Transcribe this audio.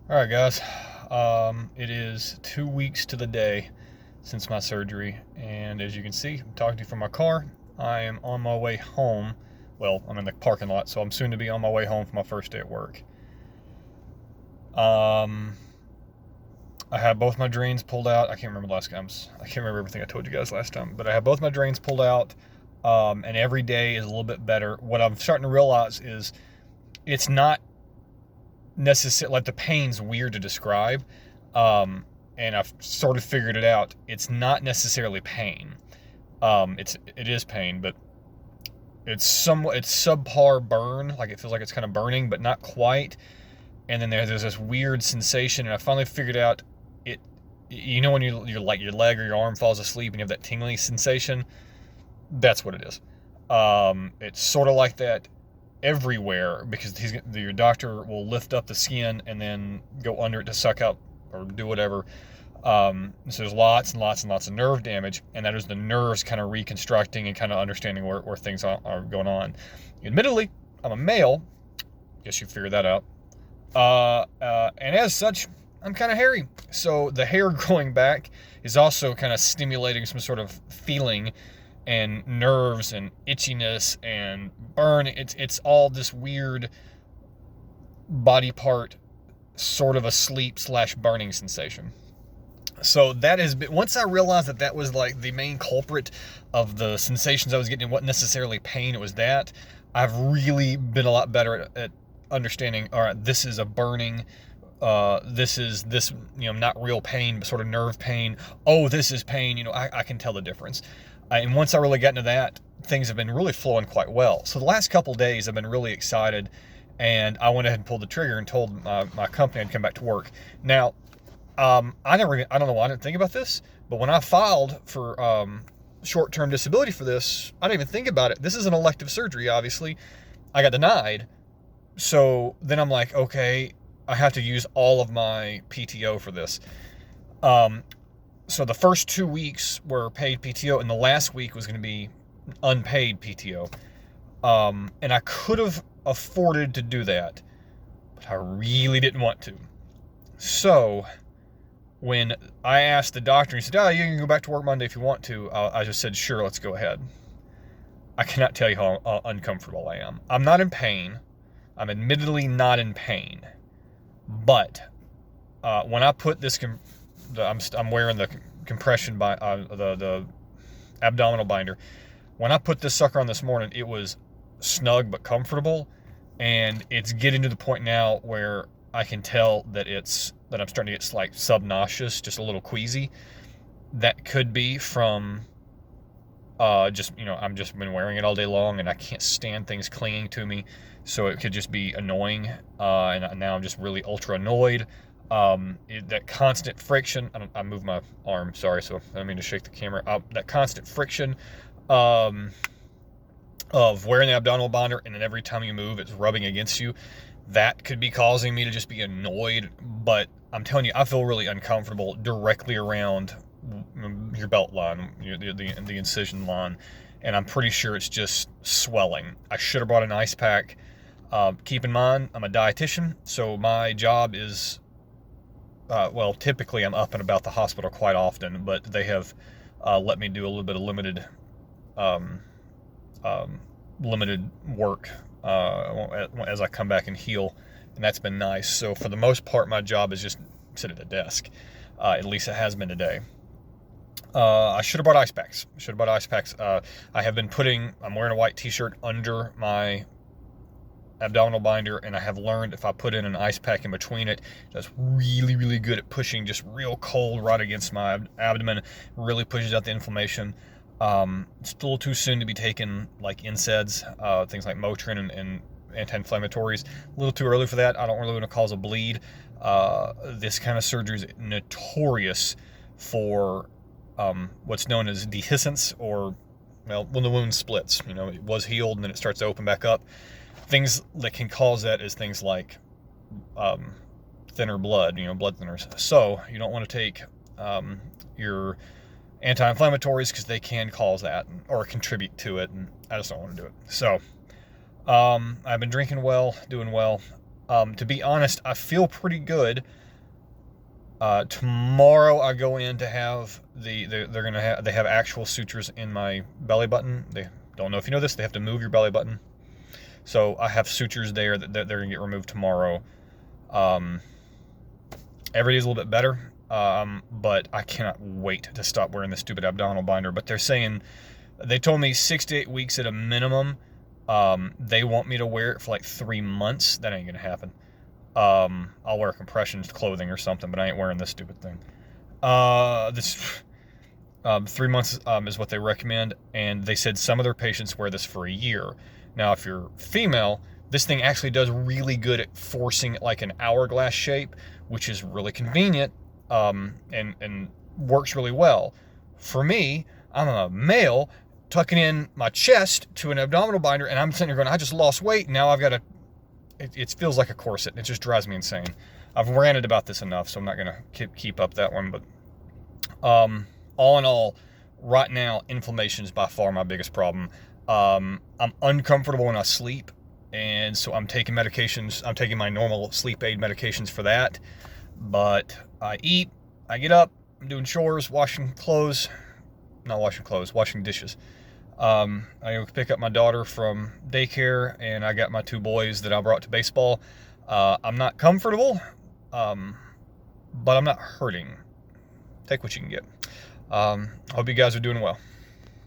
All right, guys. It is 2 weeks to the day since my surgery, and as you can see, I'm talking to you from my car. I am on my way home. Well, I'm in the parking lot, so I'm soon to be on my way home for my first day at work. Um, I have both my drains pulled out. I can't remember last time. I can't remember everything I told you guys last time, but I have both my drains pulled out, and every day is a little bit better. What I'm starting to realize is it's not necessarily like the pain's weird to describe, and I've sort of figured it out. It's not necessarily pain. It is pain, but it's subpar burn. Like it feels like it's kind of burning, but not quite. And then there's this weird sensation, and I finally figured out it. You know when you're like your leg or your arm falls asleep and you have that tingling sensation. That's what it is. It's sort of like that everywhere because your doctor will lift up the skin and then go under it to suck out or do whatever. So there's lots and lots and lots of nerve damage, and that is the nerves kind of reconstructing and kind of understanding where things are going on. Admittedly, I'm a male. Guess you figured that out. And as such, I'm kind of hairy. So the hair growing back is also kind of stimulating some sort of feeling and nerves and itchiness and burn. It's all this weird body part, sort of a sleep/burning sensation. So that has been, once I realized that was like the main culprit of the sensations I was getting, it wasn't necessarily pain, it was that, I've really been a lot better at understanding, all right, this is a burning, this is not real pain, but sort of nerve pain. Oh, this is pain. I can tell the difference. And once I really got into that, things have been really flowing quite well. So the last couple days I've been really excited, and I went ahead and pulled the trigger and told my company I'd come back to work. Now, I don't know why I didn't think about this, but when I filed for short-term disability for this, I didn't even think about it. This is an elective surgery, obviously. I got denied. So then I'm like, okay, I have to use all of my PTO for this. So the first 2 weeks were paid PTO, and the last week was going to be unpaid PTO. And I could have afforded to do that, but I really didn't want to. So when I asked the doctor, he said, "Oh, you can go back to work Monday if you want to." I just said, "Sure, let's go ahead." I cannot tell you how uncomfortable I am. I'm not in pain. I'm admittedly not in pain, but when I put this, I'm wearing the compression the abdominal binder. When I put this sucker on this morning, it was snug but comfortable, and it's getting to the point now where I can tell that I'm starting to get like subnauseous, just a little queasy. That could be from I'm just been wearing it all day long, and I can't stand things clinging to me. So it could just be annoying, and now I'm just really ultra annoyed. That constant friction. I moved my arm. Sorry, so I don't mean to shake the camera. That constant friction of wearing the abdominal binder, and then every time you move, it's rubbing against you. That could be causing me to just be annoyed. But I'm telling you, I feel really uncomfortable directly around your belt line, the incision line, and I'm pretty sure it's just swelling. I should have brought an ice pack. Keep in mind, I'm a dietitian, so my job is, typically I'm up and about the hospital quite often, but they have let me do a little bit of um, limited work as I come back and heal, and that's been nice. So for the most part, my job is just sit at the desk. At least it has been today. I should have brought ice packs. I have been I'm wearing a white t-shirt under my abdominal binder, and I have learned if I put in an ice pack in between it, that's really, really good at pushing just real cold right against my abdomen, really pushes out the inflammation. It's a little too soon to be taking like NSAIDs, things like Motrin and anti-inflammatories. A little too early for that. I don't really want to cause a bleed. This kind of surgery is notorious for what's known as dehiscence, or when the wound splits. It was healed and then it starts to open back up. Things that can cause that is things like thinner blood, blood thinners. So you don't want to take your anti-inflammatories because they can cause that or contribute to it, and I just don't want to do it. So I've been drinking well, doing well. To be honest, I feel pretty good. Tomorrow I go in to have they have actual sutures in my belly button. They don't know if you know this. They have to move your belly button. So I have sutures there that they're going to get removed tomorrow. Every day is a little bit better, but I cannot wait to stop wearing this stupid abdominal binder. But they told me 6 to 8 weeks at a minimum. They want me to wear it for like 3 months. That ain't going to happen. I'll wear compression clothing or something, but I ain't wearing this stupid thing. This 3 months is what they recommend, and they said some of their patients wear this for a year. Now, if you're female, this thing actually does really good at forcing like an hourglass shape, which is really convenient, and works really well. For me, I'm a male tucking in my chest to an abdominal binder, and I'm sitting there going, I just lost weight, and now I've got to. It feels like a corset. It just drives me insane. I've ranted about this enough, so I'm not gonna keep up that one. But all in all, right now, inflammation is by far my biggest problem. I'm uncomfortable when I sleep, and so I'm taking medications. I'm taking my normal sleep aid medications for that. But I eat, I get up, I'm doing chores, washing dishes. I go pick up my daughter from daycare, and I got my 2 boys that I brought to baseball. I'm not comfortable, but I'm not hurting. Take what you can get. Hope you guys are doing well.